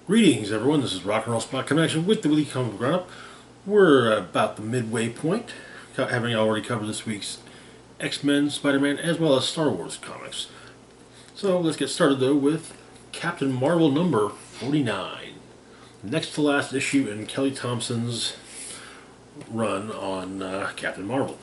Greetings, everyone. This is Rock and Roll Spot Connection with the Weekly Comic Roundup. We're about the midway point, having already covered this week's X-Men, Spider-Man, as well as Star Wars comics. So let's get started, though, with Captain Marvel number 49. Next to last issue in Kelly Thompson's run on Captain Marvel.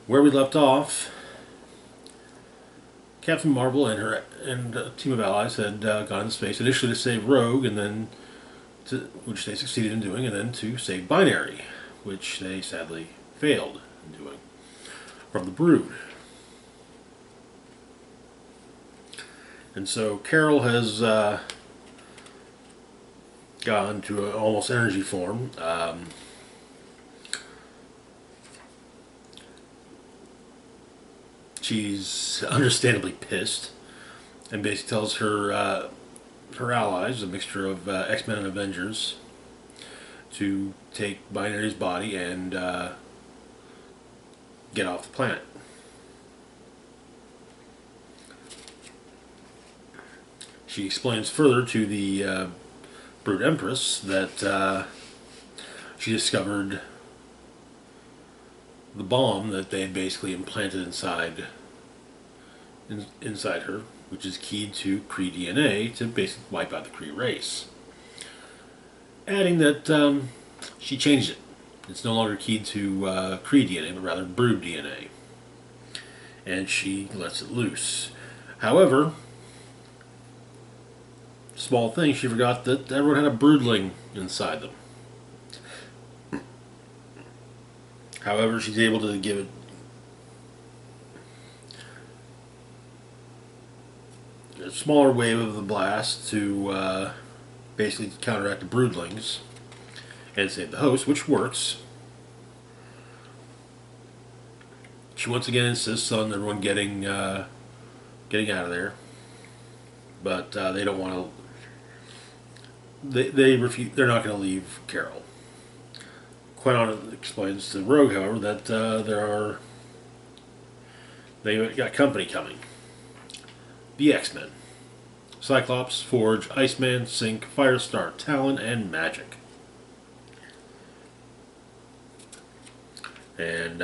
Where we left off, Captain Marvel and a team of allies had gone into space initially to save Rogue, and then which they succeeded in doing, and then to save Binary, which they sadly failed in doing, from the Brood. And so Carol has gone to an almost energy form. She's understandably pissed, and basically tells her allies, a mixture of X-Men and Avengers, to take Binary's body and get off the planet. She explains further to the Brood Empress that she discovered the bomb that they had basically implanted inside her, which is keyed to Kree DNA to basically wipe out the Kree race. Adding that she changed it. It's no longer keyed to Kree DNA, but rather Brood DNA. And she lets it loose. However, small thing, she forgot that everyone had a broodling inside them. However, she's able to give it a smaller wave of the blast to basically counteract the broodlings and save the host, which works. She once again insists on everyone getting out of there, but they don't want to. They refuse. They're not going to leave Carol. Quenon explains to Rogue, however, that they got company coming. The X-Men. Cyclops, Forge, Iceman, Sync, Firestar, Talon, and Magic. And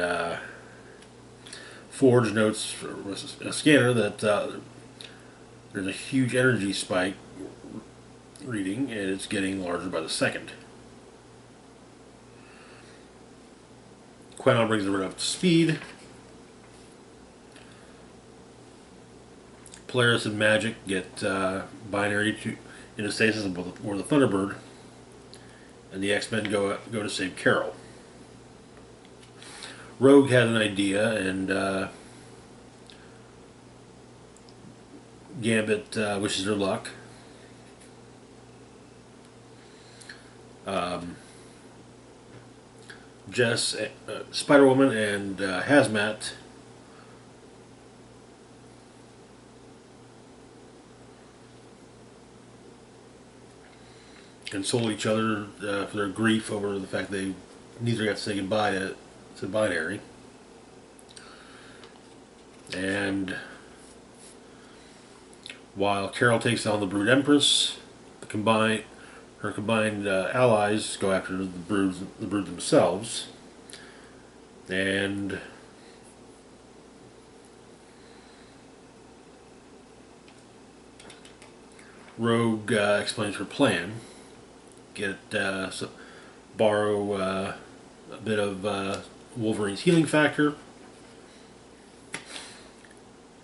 Forge notes from a scanner that there's a huge energy spike reading, and it's getting larger by the second. Quenon brings everyone up to speed. Polaris and Magic get Binary into stasis aboard the Thunderbird, and the X-Men go to save Carol. Rogue had an idea, and Gambit wishes her luck. Jess, Spider-Woman, and Hazmat console each other for their grief over the fact they neither got to say goodbye to Binary. And while Carol takes on the Brood Empress, her combined allies go after the Brood themselves, and Rogue explains her plan. Borrow a bit of Wolverine's healing factor,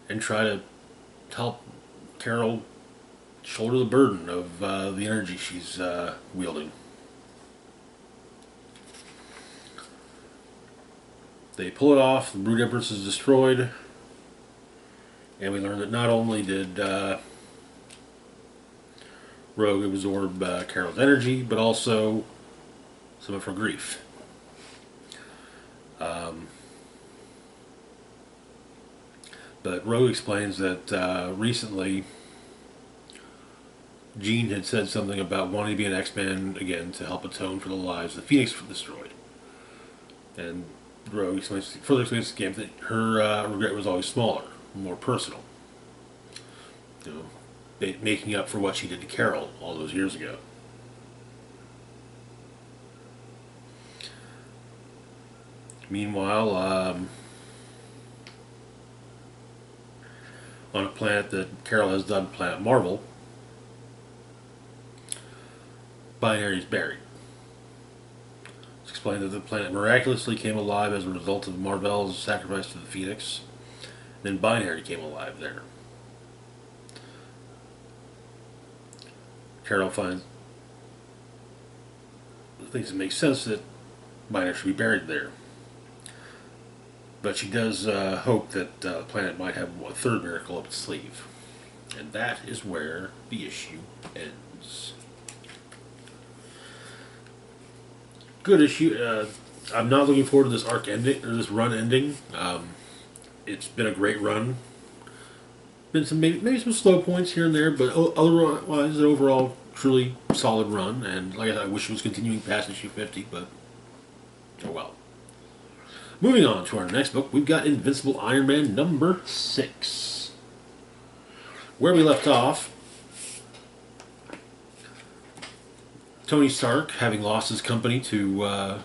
and try to help Carol shoulder the burden of the energy she's wielding. They pull it off, the Brood Empress is destroyed, and we learn that not only did Rogue absorb Carol's energy, but also some of her grief. But Rogue explains that recently Jean had said something about wanting to be an X-Man again to help atone for the lives the Phoenix destroyed. And Rogue further explains to Gambit that her regret was always smaller, more personal. You know, making up for what she did to Carol all those years ago. Meanwhile, on a planet that Carol has dubbed Planet Marvel, Binary is buried. It's explained that the planet miraculously came alive as a result of Marvel's sacrifice to the Phoenix. Then Binary came alive there. Carol thinks it makes sense that Binary should be buried there. But she does hope that the planet might have a third miracle up its sleeve. And that is where the issue ends. Good issue. I'm not looking forward to this arc ending, or this run ending. It's been a great run. Been some maybe some slow points here and there, but otherwise, an overall truly solid run. And like I said, I wish it was continuing past issue 50, but oh well. Moving on to our next book, we've got Invincible Iron Man number 6. Where we left off, Tony Stark, having lost his company to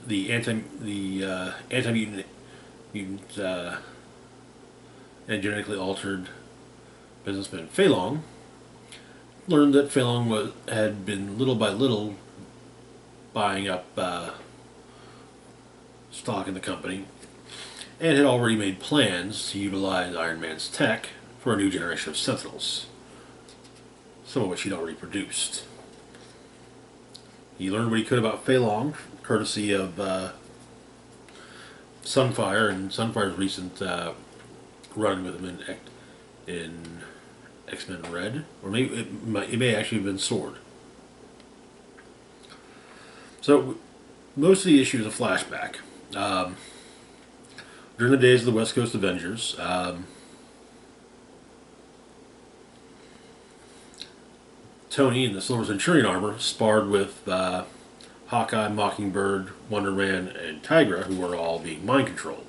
the anti-mutant and genetically altered businessman Fei Long, learned that Fei Long had been little by little buying up stock in the company, and had already made plans to utilize Iron Man's tech for a new generation of Sentinels, some of which he'd already produced. He learned what he could about Fei Long, courtesy of Sunfire and Sunfire's recent run with him in X-Men Red, or maybe it may actually have been Sword. So most of the issue is a flashback. During the days of the West Coast Avengers, Tony in the Silver Centurion armor sparred with Hawkeye, Mockingbird, Wonder Man, and Tigra, who were all being mind controlled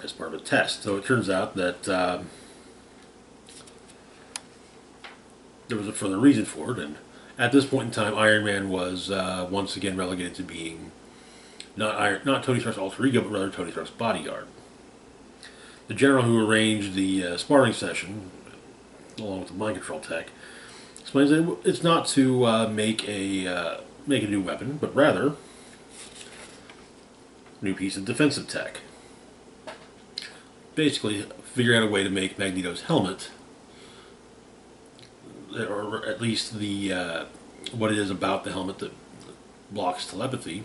as part of a test. So it turns out that there was a further reason for it, and at this point in time, Iron Man was once again relegated to being not Tony Stark's alter ego, but rather Tony Stark's bodyguard. The general who arranged the sparring session, along with the mind control tech, explains that it's not to make a new weapon, but rather a new piece of defensive tech. Basically, figure out a way to make Magneto's helmet, or at least the what it is about the helmet that blocks telepathy,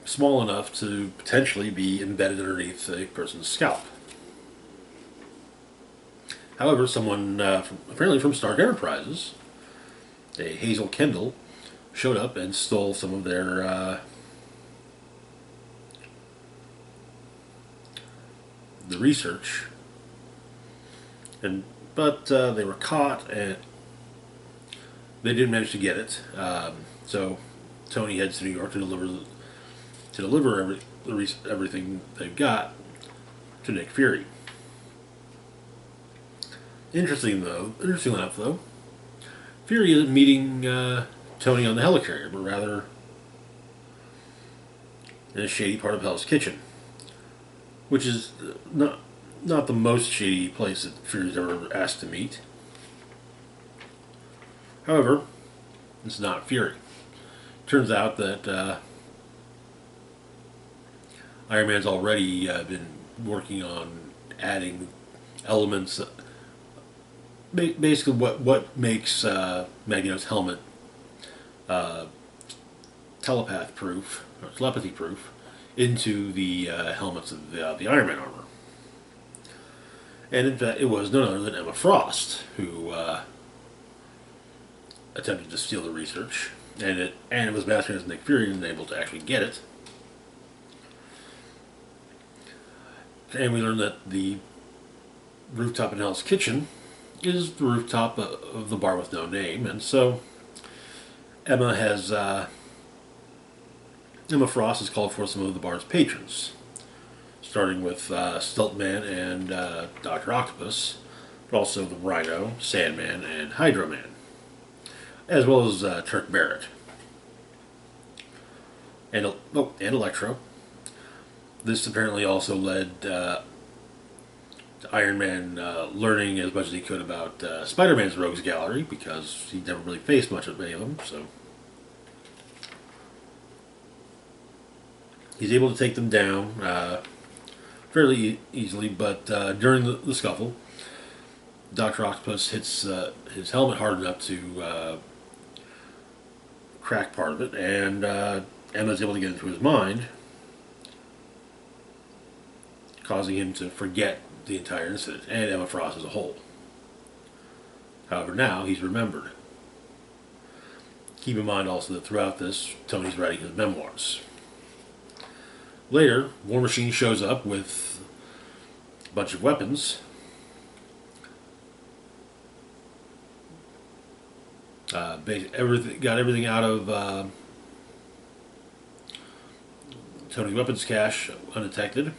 small enough to potentially be embedded underneath a person's scalp. However, someone apparently from Stark Enterprises, a Hazel Kendall, showed up and stole some of their the research. But they were caught, and they didn't manage to get it. So Tony heads to New York to deliver everything they've got to Nick Fury. Interesting enough, though, Fury isn't meeting Tony on the helicarrier, but rather in a shady part of Hell's Kitchen, which is not the most shady place that Fury's ever asked to meet. However, it's not Fury. Turns out that Iron Man's already been working on adding elements, basically what makes Magneto's helmet telepathy proof, into the helmets of the Iron Man armor. And in fact, it was none other than Emma Frost who attempted to steal the research, and it was mastered as Nick Fury and able to actually get it. And we learned that the rooftop in Hell's Kitchen is the rooftop of the bar with no name, and so Emma Frost has called for some of the bar's patrons, starting with Stiltman and Dr. Octopus, but also the Rhino, Sandman, and Hydro Man. as well as Turk Barrett and Electro. This apparently also led to Iron Man learning as much as he could about Spider-Man's rogues gallery, because he never really faced much of any of them. So he's able to take them down fairly easily. But during the scuffle, Dr. Octopus hits his helmet hard enough to crack part of it, and Emma's able to get into his mind, causing him to forget the entire incident, and Emma Frost as a whole. However, now he's remembered. Keep in mind also that throughout this, Tony's writing his memoirs. Later, War Machine shows up with a bunch of weapons. Got everything out of Tony's weapons cache undetected.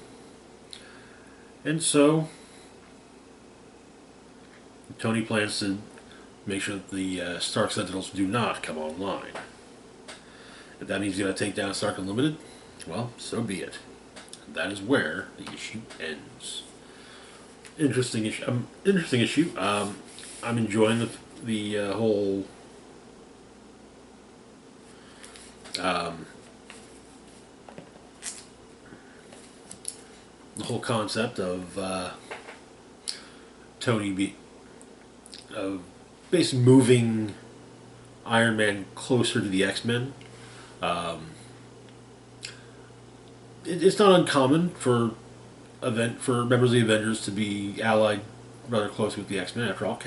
And so Tony plans to make sure that the Stark Sentinels do not come online. If that means he's going to take down Stark Unlimited, well, so be it. And that is where the issue ends. Interesting issue. I'm enjoying the whole concept of Tony basically moving Iron Man closer to the X-Men. It's not uncommon for members of the Avengers to be allied rather closely with the X-Men. After all, in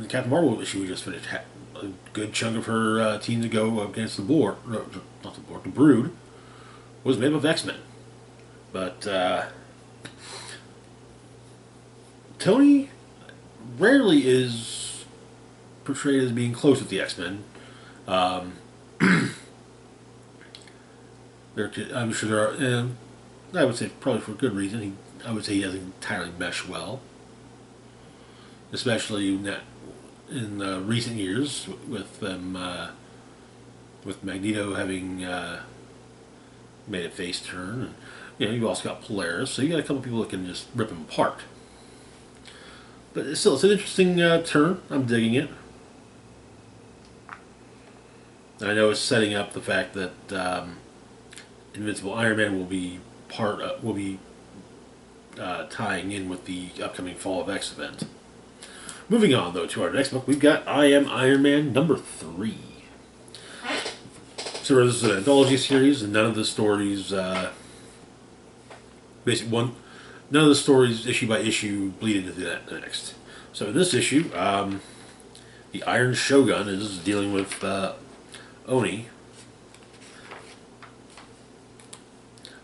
the Captain Marvel issue we just finished, a good chunk of her team to go against the Brood was made up of X-Men. But Tony rarely is portrayed as being close with the X-Men. I'm sure there are. I would say probably for good reason. I would say he doesn't entirely mesh well, especially in recent years with them, with Magneto having made a face turn. And, you've also got Polaris, so you got a couple people that can just rip him apart. But still, it's an interesting turn. I'm digging it. I know it's setting up the fact that Invincible Iron Man will be tying in with the upcoming Fall of X event. Moving on, though, to our next book, we've got I Am Iron Man number 3. So this is an anthology series, and none of the stories, none of the stories issue by issue bleed into the next. So in this issue, the Iron Shogun is dealing with Oni.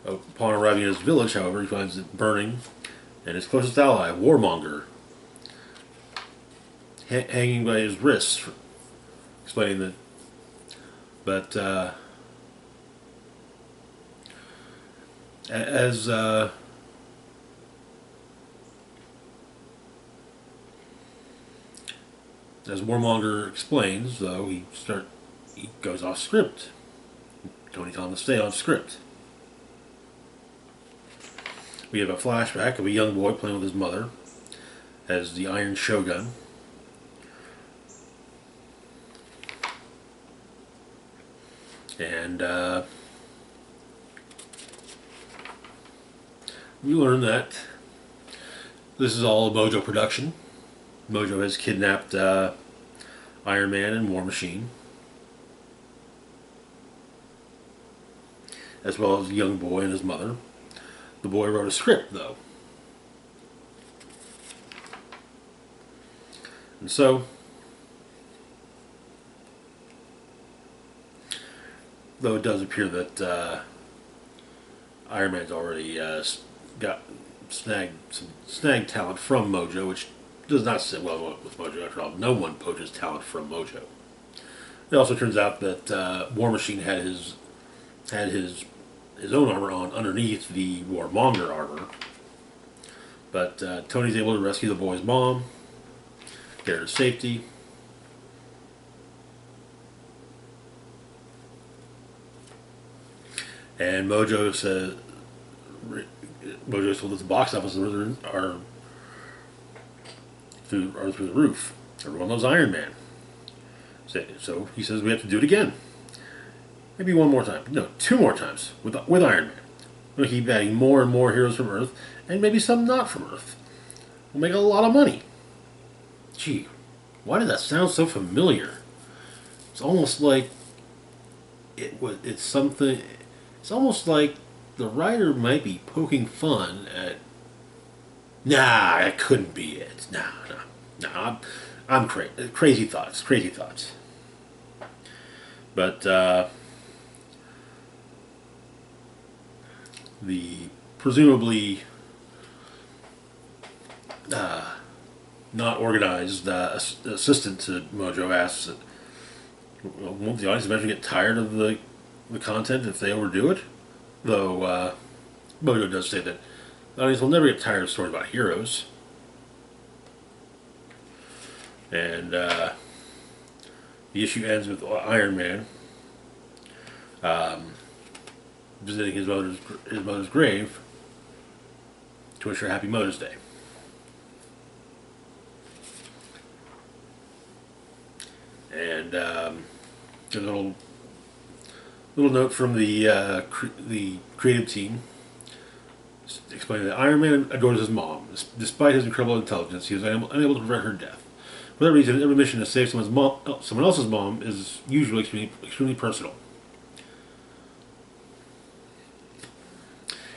Upon arriving at his village, however, he finds it burning, and his closest ally, Warmonger, hanging by his wrists, explaining that. But as Warmonger explains, though, he goes off script. Tony tells him to stay on script. We have a flashback of a young boy playing with his mother as the Iron Shogun. And we learn that this is all a Mojo production. Mojo has kidnapped Iron Man and War Machine, as well as the young boy and his mother. The boy wrote a script, though. And so, though it does appear that Iron Man's already got snagged talent from Mojo, which does not sit well with Mojo after all. No one poaches talent from Mojo. It also turns out that War Machine had his own armor on underneath the Warmonger armor. But Tony's able to rescue the boy's mom, get her to safety, And Mojo told us the box office numbers are through the roof. Everyone loves Iron Man. So he says we have to do it again. Maybe one more time. No, two more times with Iron Man. We'll keep adding more and more heroes from Earth, and maybe some not from Earth. We'll make a lot of money. Gee, why did that sound so familiar? It's almost like it's something. It's almost like the writer might be poking fun at. Nah, that couldn't be it. Nah. I'm crazy. Crazy thoughts. Crazy thoughts. But the presumably not organized assistant to Mojo asks, won't the audience eventually get tired of the content if they overdo it? Though Mojo does say that the audience will never get tired of stories about heroes. And the issue ends with Iron Man visiting his mother's grave to wish her Happy Mother's Day. And a little note from the creative team explaining that Iron Man adores his mom. Despite his incredible intelligence, he was unable to prevent her death. For that reason, every mission to save someone else's mom is usually extremely personal.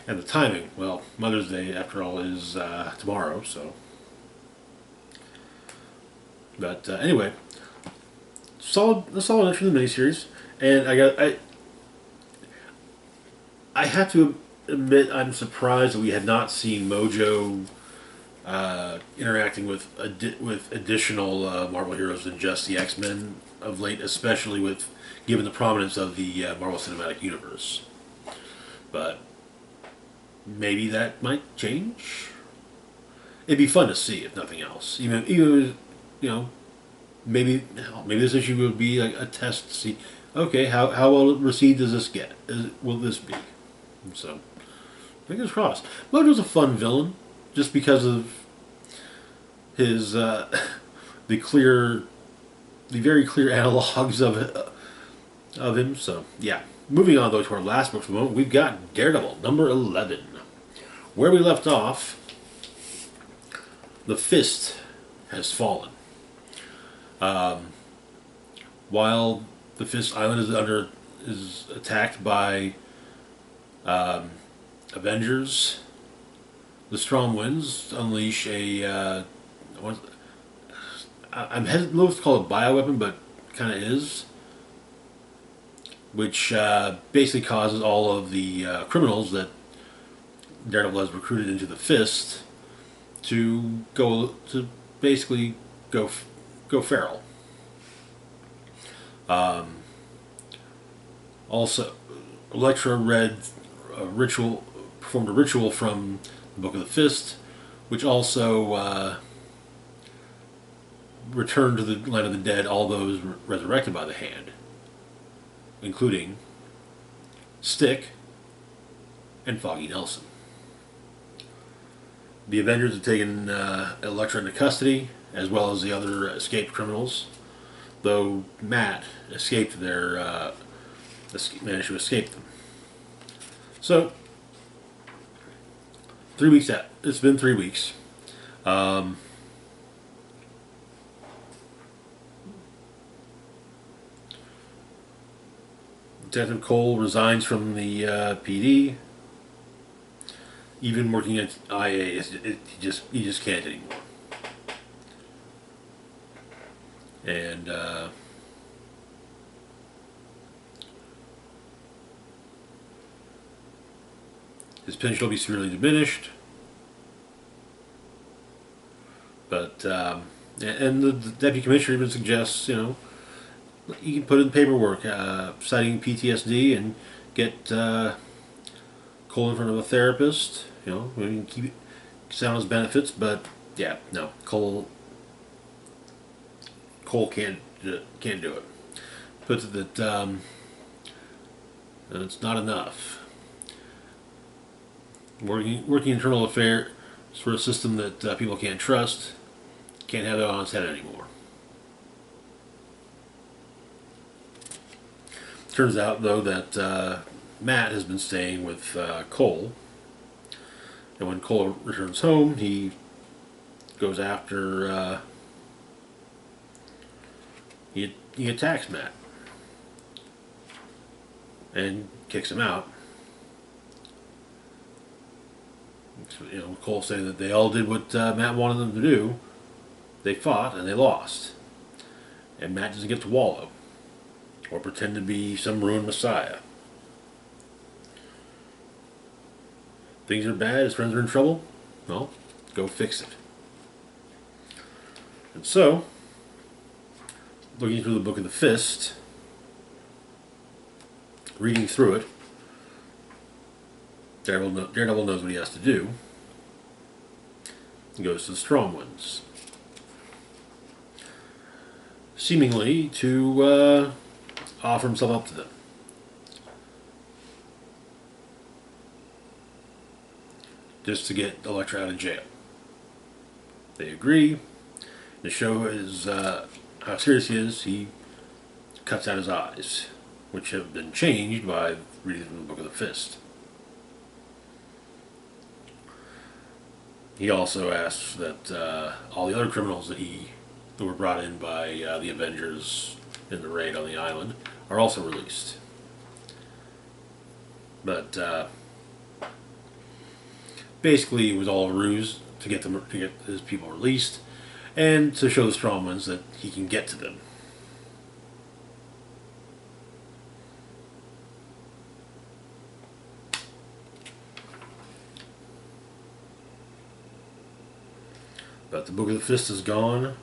And the timing, well, Mother's Day, after all, is tomorrow, so. But anyway, solid entry in the miniseries, and I have to admit I'm surprised that we had not seen Mojo interacting with additional Marvel heroes than just the X-Men of late, especially given the prominence of the Marvel Cinematic Universe. But maybe that might change. It'd be fun to see, if nothing else. Even maybe this issue would be like a test to see, okay, how well received does this get? Will this be? So, fingers crossed. Mojo's a fun villain, just because of his the very clear analogs of him. So yeah. Moving on though to our last book for the moment, we've got Daredevil number 11. Where we left off, the Fist has fallen. While the Fist Island is attacked by Avengers, the Strong Winds unleash I'm hesitant to call it a bioweapon, but kind of is, which basically causes all of the criminals that Daredevil has recruited into the Fist to basically go feral. Also, Elektra performed a ritual from the Book of the Fist, which also returned to the land of the dead all those resurrected by the Hand, including Stick and Foggy Nelson. The Avengers have taken Elektra into custody, as well as the other escaped criminals, though Matt managed to escape them. So, 3 weeks out. It's been 3 weeks. Detective Cole resigns from the PD. Even working at IA, he just can't anymore. And his pension will be severely diminished. But and the deputy commissioner even suggests, you can put in paperwork citing PTSD and get Cole in front of a therapist. We can keep it sound his benefits, but yeah, no, Cole can't do it. Puts it that it's not enough. working internal affairs for a system that people can't trust. Can't have it on its head anymore. Turns out, though, that Matt has been staying with Cole. And when Cole returns home, he goes after... he attacks Matt. And kicks him out. Cole saying that they all did what Matt wanted them to do. They fought and they lost. And Matt doesn't get to wallow or pretend to be some ruined messiah. Things are bad, his friends are in trouble. Well, go fix it. And so, looking through the Book of the Fist, reading through it, Daredevil knows what he has to do. He goes to the strong ones. Seemingly to offer himself up to them. Just to get Elektra out of jail. They agree. The show is how serious he is. He cuts out his eyes, which have been changed by reading from the Book of the Fist. He also asks that all the other criminals that were brought in by the Avengers in the raid on the island are also released. But basically, it was all a ruse to get his people released, and to show the strong ones that he can get to them. But the Book of the Fist is gone.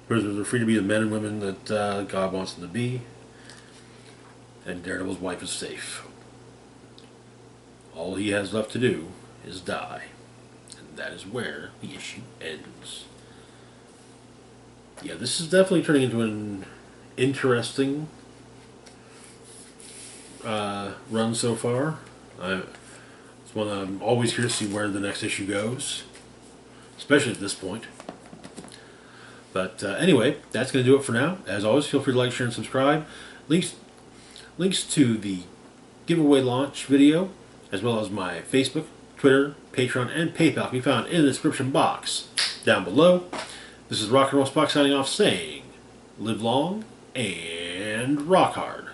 Prisoners are free to be the men and women that God wants them to be. And Daredevil's wife is safe. All he has left to do is die. And that is where the issue ends. Yeah, this is definitely turning into an interesting run so far. It's one that I'm always curious to see where the next issue goes. Especially at this point. But anyway, that's going to do it for now. As always, feel free to like, share, and subscribe. Links to the giveaway launch video, as well as my Facebook, Twitter, Patreon, and PayPal can be found in the description box down below. This is Rock and Roll Spock signing off saying, live long and rock hard.